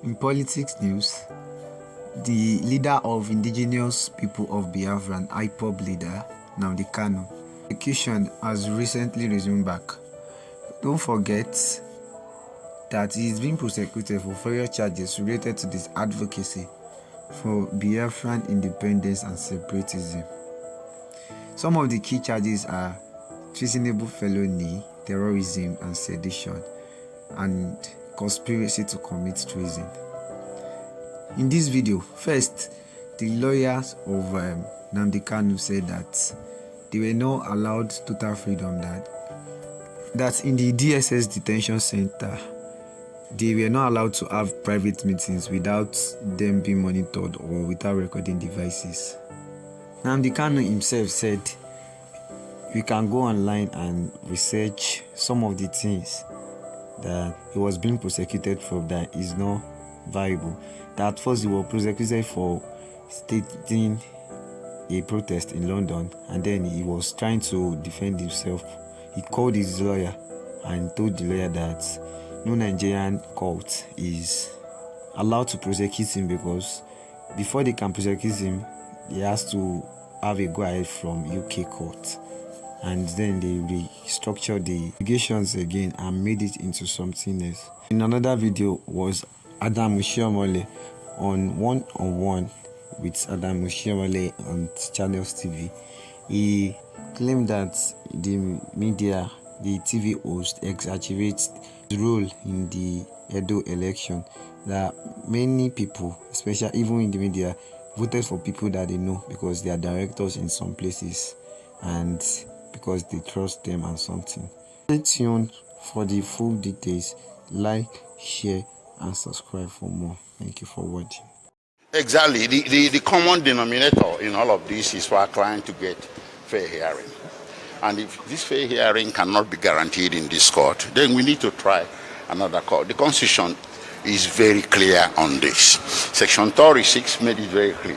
In politics news, the leader of indigenous people of Biafra and IPOB leader, Nnamdi Kanu, prosecution has recently resumed back. Don't forget that he is being prosecuted for various charges related to this advocacy for Biafran independence and separatism. Some of the key charges are treasonable felony, terrorism and sedition, and conspiracy to commit treason. In this video, first, the lawyers of Nnamdi Kanu said that they were not allowed total freedom, that in the DSS detention center, they were not allowed to have private meetings without them being monitored or without recording devices. Nnamdi Kanu himself said we can go online and research some of the things that he was being prosecuted for that is not viable. That at first he was prosecuted for stating a protest in London, and then he was trying to defend himself. He called his lawyer and told the lawyer that no Nigerian court is allowed to prosecute him, because before they can prosecute him, he has to have a go-ahead from UK court. And then they restructured the allegations again and made it into something else. In another video was Adam Oshiomhole on one-on-one with Adam Oshiomhole on Channels TV. He claimed that the media, the TV host, exaggerates the role in the Edo election, that many people, especially even in the media, voted for people that they know because they are directors in some places and because they trust them and something. Stay tuned for the full details. Like, share and subscribe for more. Thank you for watching. Exactly. The common denominator in all of this is for our client to get fair hearing. And if this fair hearing cannot be guaranteed in this court, then we need to try another court. The Constitution is very clear on this. Section 36 made it very clear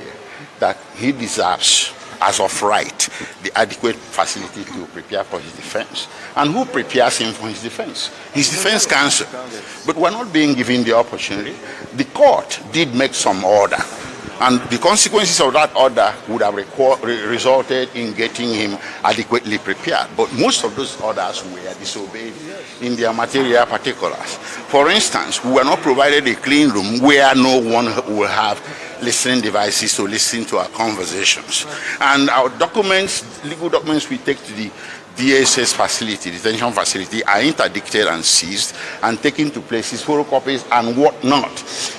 that he deserves, as of right, the adequate facility to prepare for his defense. And who prepares him for his defense? His defense counsel. But we're not being given the opportunity. The court did make some order, and the consequences of that order would have resulted in getting him adequately prepared. But most of those orders were disobeyed in their material particulars. For instance, we were not provided a clean room where no one will have listening devices to listen to our conversations. And our documents, legal documents we take to the DSS facility, detention facility, are interdicted and seized and taken to places, photocopies and whatnot.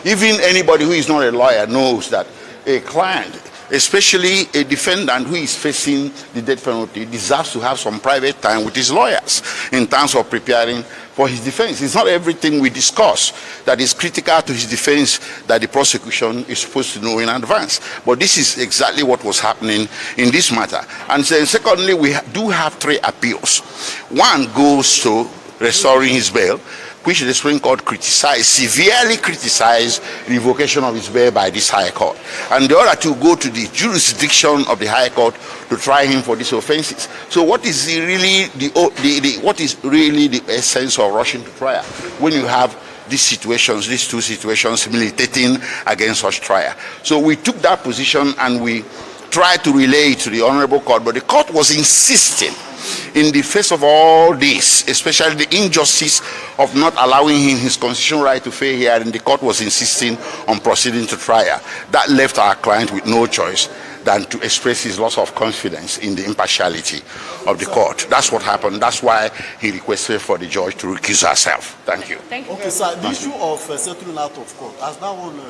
Even anybody who is not a lawyer knows that a client, especially a defendant who is facing the death penalty, deserves to have some private time with his lawyers in terms of preparing for his defense. It's not everything we discuss that is critical to his defense that the prosecution is supposed to know in advance. But this is exactly what was happening in this matter. And then secondly, we do have 3 appeals. One goes to restoring his bail, which the Supreme Court severely criticized revocation of his bail by this High Court. And the other 2 go to the jurisdiction of the High Court to try him for these offenses. So what is really the essence of rushing to trial when you have these situations, these 2 situations militating against such trial? So we took that position and we tried to relay it to the Honorable Court, but the court was insisting, in the face of all this, especially the injustice of not allowing him his constitutional right to fair hearing, the court was insisting on proceeding to trial. That left our client with no choice than to express his loss of confidence in the impartiality of the court. That's what happened. That's why he requested for the judge to recuse herself. Thank you. Thank you. Okay, sir, the issue of settling out of court, has that one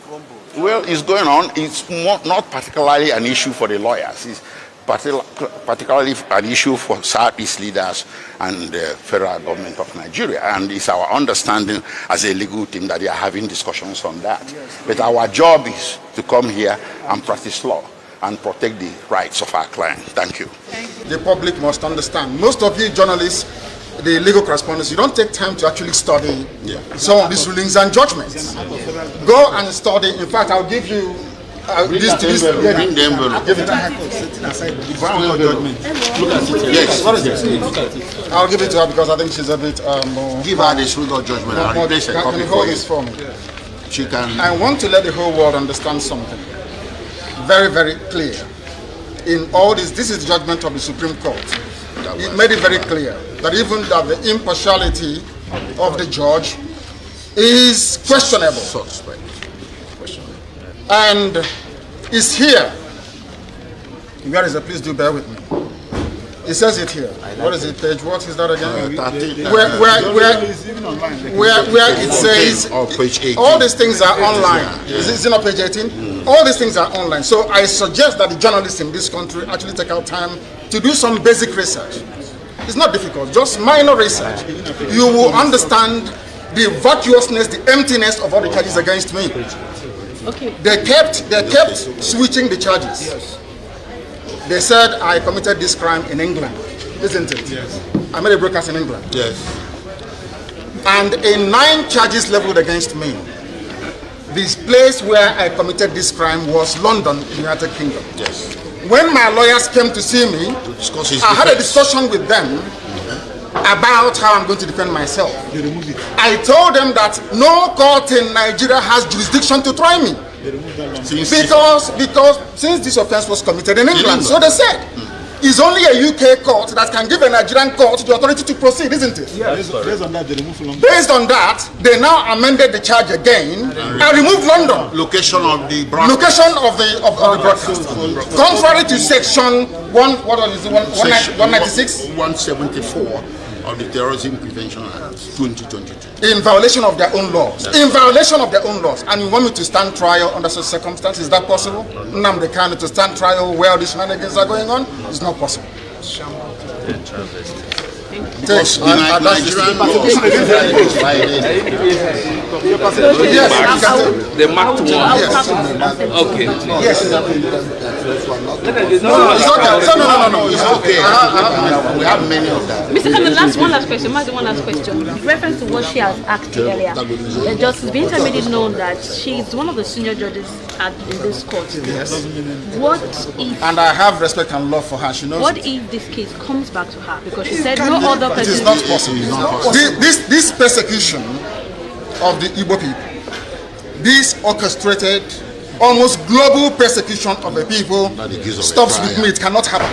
crumbled? Well, it's going on. It's not particularly an issue for the lawyers. It's particularly an issue for Southeast leaders and the federal government of Nigeria. And it's our understanding as a legal team that they are having discussions on that. Yes. But our job is to come here and practice law and protect the rights of our client. Thank you. The public must understand. Most of you journalists, the legal correspondents, you don't take time to actually study some of these rulings and judgments. Go and study. In fact, I'll give you Bring the envelope. Give it to her. The brown judgment. Look at it. Yes. What is it? I'll give it to her because I think she's a bit Give her the Srudo judgment. I'll replace a copy for you. This for me. she can. I want to let the whole world understand something very, very clear. In all this is the judgment of the Supreme Court. It made it very clear that even that the impartiality of the judge is questionable. Suspect. And is here. Where is it? Please do bear with me. It says it here. What is it, page? What is that again? Where it says page 18. all these things are online. Is it not page 18? All these things are online. So I suggest that the journalists in this country actually take out time to do some basic research. It's not difficult, just minor research. You will understand the virtuousness, the emptiness of all the charges against me. Okay. They kept switching the charges. They said I committed this crime in England, isn't it? Yes. I made a broadcast in England. Yes. And 9 charges leveled against me. This place where I committed this crime was London, United Kingdom. Yes. When my lawyers came to see me, I had a discussion with them about how I'm going to defend myself. I told them that no court in Nigeria has jurisdiction to try me. Because since this offense was committed in England, so they said, it's only a UK court that can give a Nigerian court the authority to proceed, isn't it? Yes. Based on that, they removed London. Based on that, they now amended the charge again and removed London. Location of the broadcast. Location of the broadcast. Contrary to section 196, 174 of the Terrorism Prevention Act 2022. in violation of their own laws. In violation of their own laws. And you want me to stand trial under such circumstances? Is that possible? Nnamdi Kanu to stand trial where the shenanigans are going on? It's not possible. Because the Nigerian law The Mark II. Yes. Okay. Yes. No, it's okay. We have many of that. Mr. Kanu, one last question. One last question. In reference to what she has asked earlier, Justice Binta made it known that she is one of the senior judges in this court. Yes. What if? And I have respect and love for her. She knows. What if this case comes back to her because she said no other It person? is not possible. This persecution of the Igbo people, this orchestrated, almost global persecution of the people stops with me. It cannot happen.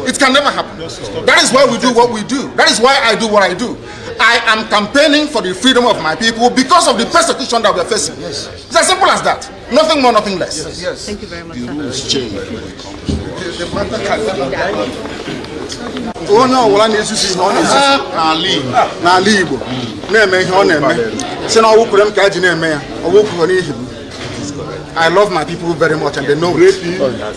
It can never happen. That is why we do what we do. That is why I do what I do. I am campaigning for the freedom of my people because of the persecution that we are facing. It's as simple as that. Nothing more, nothing less. Thank you very much, sir. Onye ọbụla na-ezuzu ihe ọ na-ezuzu n'ala Igbo na-eme ihe ọ na-eme si na ọwụ kwere m ka a ji na-eme ya ọwụ kwere n'ihi m. I love my people very much and they know it.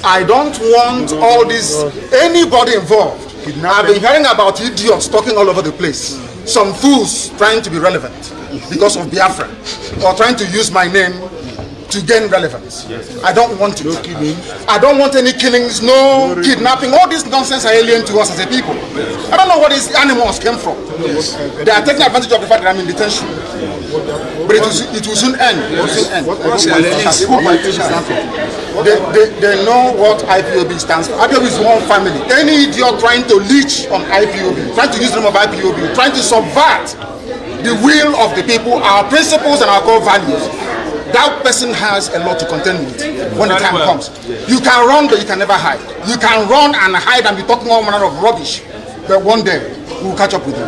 I don't want all this, anybody involved. I've been hearing about idiots talking all over the place. Some fools trying to be relevant because of Biafra or trying to use my name to gain relevance. I don't want it. I don't want any killings, no kidnapping. All this nonsense are alien to us as a people. I don't know where these animals came from. They are taking advantage of the fact that I'm in detention. But it will soon end. It will soon end. They know what IPOB stands for. IPOB is one family. Any idiot trying to leech on IPOB, trying to use the name of IPOB, trying to subvert the will of the people, our principles and our core values, that person has a lot to contend with when the time comes. You can run, but you can never hide. You can run and hide and be talking all manner of rubbish, but one day we will catch up with you.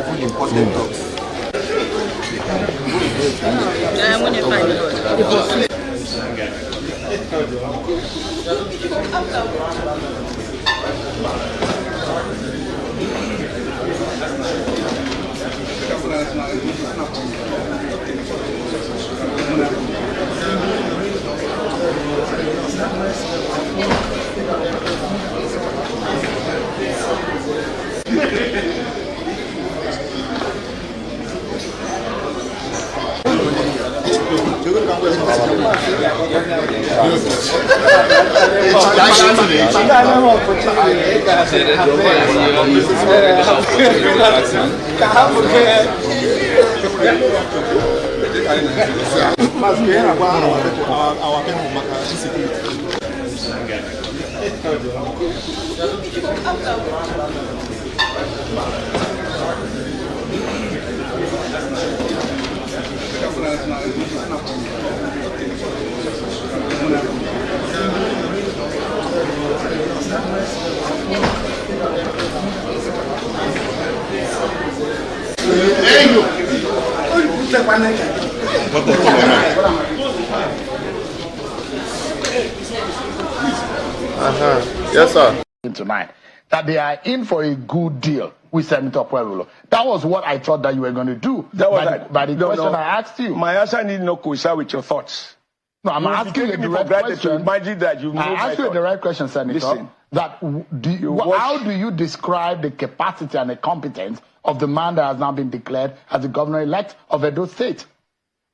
Yes, sir. Tonight, that they are in for a good deal with Senator Pueblo. That was what I thought that you were going to do. That was by the question I asked you. My answer need not coincide with your thoughts. No, I'm asking you the right question. Imagine that you know I asked you the right question, Senator. Listen, how do you describe the capacity and the competence of the man that has now been declared as the governor-elect of Edo State?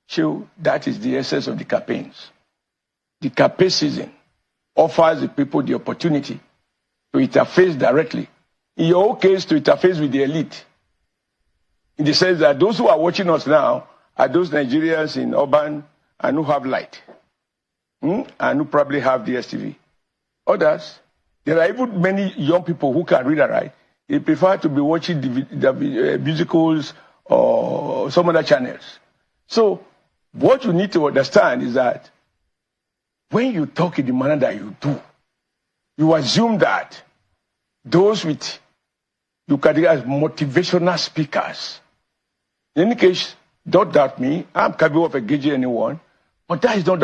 Sure, that is the essence of the campaigns. The campaign season offers the people the opportunity to interface directly. In your own case, to interface with the elite. In the sense that those who are watching us now are those Nigerians in urban and who have light. And who probably have DSTV. Others, there are even many young people who can read and write. They prefer to be watching the musicals or some other channels. So, what you need to understand is that when you talk in the manner that you do, you assume that those with, you categorize as motivational speakers. In any case, don't doubt me. I'm capable of engaging anyone. But that is not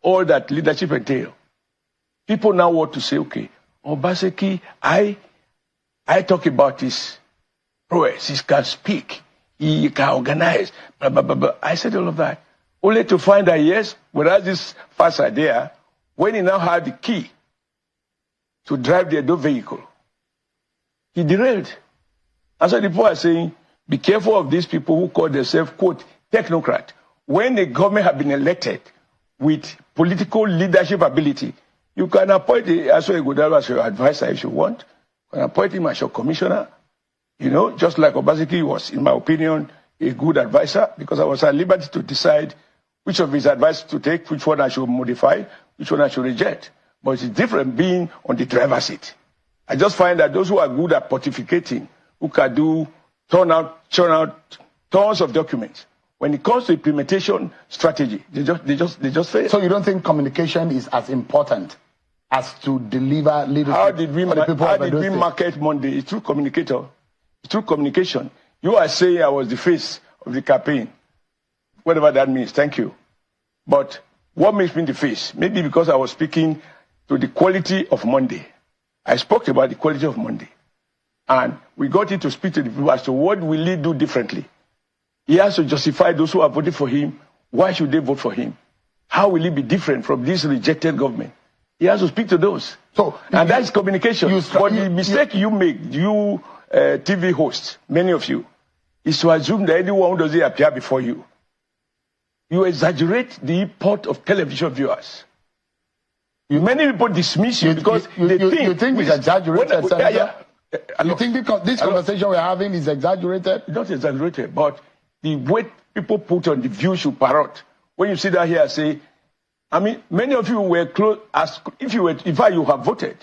all that leadership entails. People now want to say, okay, Obaseki, I talk about this prowess. He can speak. He can organize. Blah, blah, blah, blah. I said all of that. Only to find that, yes, whereas this first idea, when he now had the key to drive the Edo vehicle, he derailed. And so the people are saying, be careful of these people who call themselves, quote, technocrat. When the government have been elected with political leadership ability, you can appoint Aso Ighodalo as your advisor if you want. You can appoint him as your commissioner. You know, just like Obaseki was, in my opinion, a good advisor, because I was at liberty to decide which of his advice to take, which one I should modify, which one I should reject. But it's different being on the driver's seat. I just find that those who are good at pontificating, who can do churn out tons of documents, when it comes to implementation strategy, they just fail. So you don't think communication is as important as to deliver leadership? How did we market Monday? It's through communicator. It's through communication. You are saying I was the face of the campaign. Whatever that means, thank you. But what makes me the face? Maybe because I was speaking to the quality of Monday. I spoke about the quality of Monday. And we got it to speak to the people as to what will he do differently. He has to justify those who have voted for him. Why should they vote for him? How will he be different from this rejected government? He has to speak to those. And that's communication. But the mistake you make, you TV hosts, many of you, is to assume that anyone who doesn't appear before you, you exaggerate the import of television viewers. Many people dismiss you because they think... You think it's exaggerated, Senator? You think this conversation we're having is exaggerated? Not exaggerated, but the way people put on the view should parrot. When you sit down here and say, I mean, many of you were close, in fact, you have voted.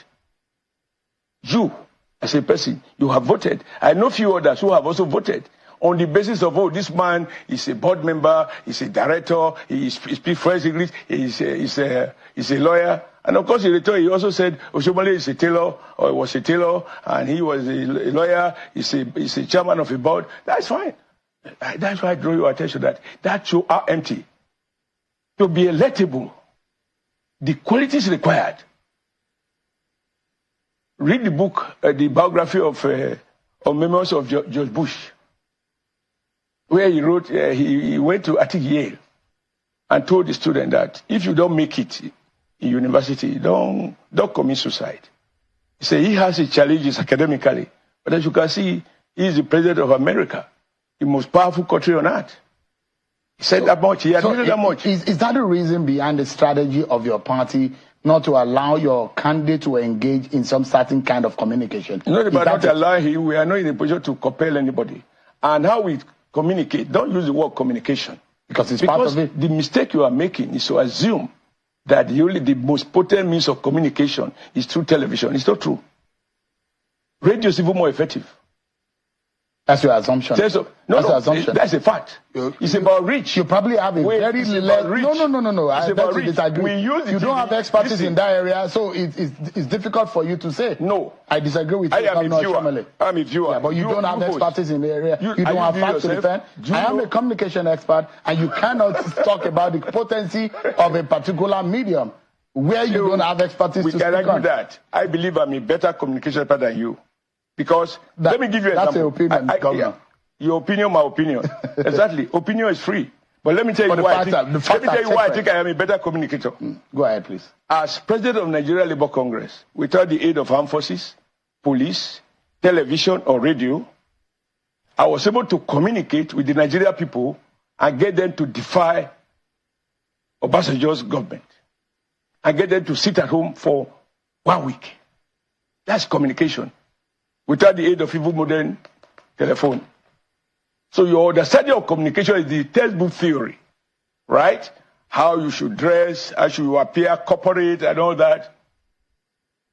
You, as a person, you have voted. I know few others who have also voted on the basis of, oh, this man is a board member, he's a director, he speaks French, English, he's a lawyer. And of course, he also said, Oshomole is a tailor, or was a tailor, and he was a lawyer, he's a chairman of a board. That's fine. That's why I draw your attention to that. That shows how empty. To be electable, the qualities required. Read the book, the biography of Memoirs of George Bush, where he wrote, he went to, I think, Yale, and told the student that if you don't make it in university, don't commit suicide. He said he has his challenges academically, but as you can see, he is the president of America, the most powerful country on earth. He said that much. He admitted that much. Is that the reason behind the strategy of your party not to allow your candidate to engage in some certain kind of communication? Not about not allowing him. We are not in a position to compel anybody. And how we communicate, don't use the word communication. Because part of it. The mistake you are making is to assume that the most potent means of communication is through television. It's not true. Radio is even more effective. That's your assumption. Say so. No, that's no, your assumption. that's a fact. It's about reach. You probably have a very it's less. about reach. No. It's I about beg to reach. disagree. We use the you don't TV. have expertise Listen. in that area, so it's difficult for you to say. No. I disagree with you. I am a Governor viewer. Shomole. I'm a viewer. Yeah, but you don't have host. expertise in the area. You are don't have you facts to yourself? defend. I am a communication expert, and you cannot talk about the potency of a particular medium where you don't have expertise We to can speak argue on. that. I believe I'm a better communication expert than you. Because, let me give you an example. That's your opinion, Governor. Your opinion, my opinion. Exactly. Opinion is free. But let me tell you why I think I am a better communicator. Go ahead, please. As president of Nigeria Labour Congress, without the aid of armed forces, police, television, or radio, I was able to communicate with the Nigerian people and get them to defy Obasanjo's government and get them to sit at home for 1 week. That's communication without the aid of even modern telephone. So your understanding of communication is the textbook theory, right? How you should dress, how you appear corporate and all that.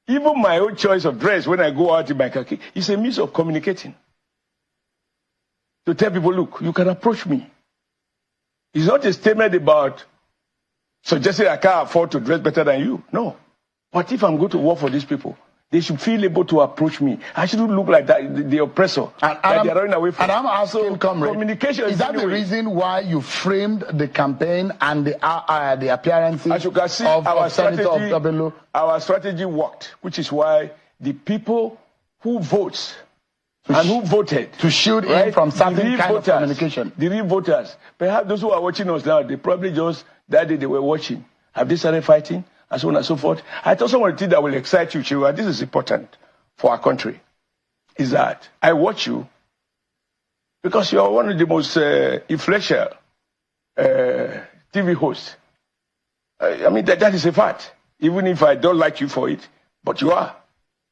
Even my own choice of dress when I go out in my khaki is a means of communicating. To tell people, look, you can approach me. It's not a statement about suggesting I can't afford to dress better than you. No. But if I'm going to work for these people, they should feel able to approach me. I shouldn't look like that, the oppressor that they're running away from. And I'm asking, comrade, communication is that the reason why you framed the campaign and the appearances as you can see, of Senator Obelo? Our strategy worked, which is why the people who vote and who voted to shield in from certain kind of communication. The real voters, perhaps those who are watching us now, they probably just that day they were watching. Have they started fighting? And so on and so forth. I thought some of the things that will excite you, Chiwa, this is important for our country, is that I watch you because you are one of the most influential TV hosts. I mean, that is a fact. Even if I don't like you for it, but you are.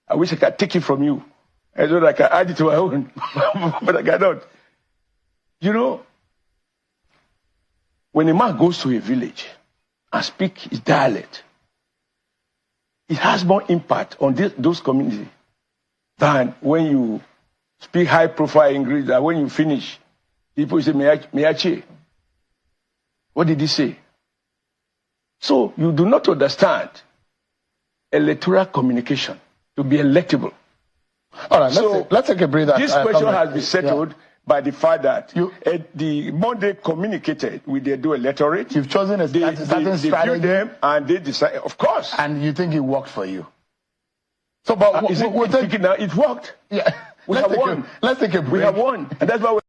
I wish I could take it from you. I know I can add it to my own, but I cannot. You know, when a man goes to a village and speaks his dialect, it has more impact on those communities than when you speak high-profile English. That when you finish, people say, "Meache." What did he say? So you do not understand electoral communication to be electable. All right, let's take a breather. This question has been settled by the fact that the Monday communicated with the dual electorate. You've chosen a certain strategy. They viewed them and they decided, of course. And you think it worked for you? So, but it worked. Yeah. We have won. Let's take a break. We have won. And that's why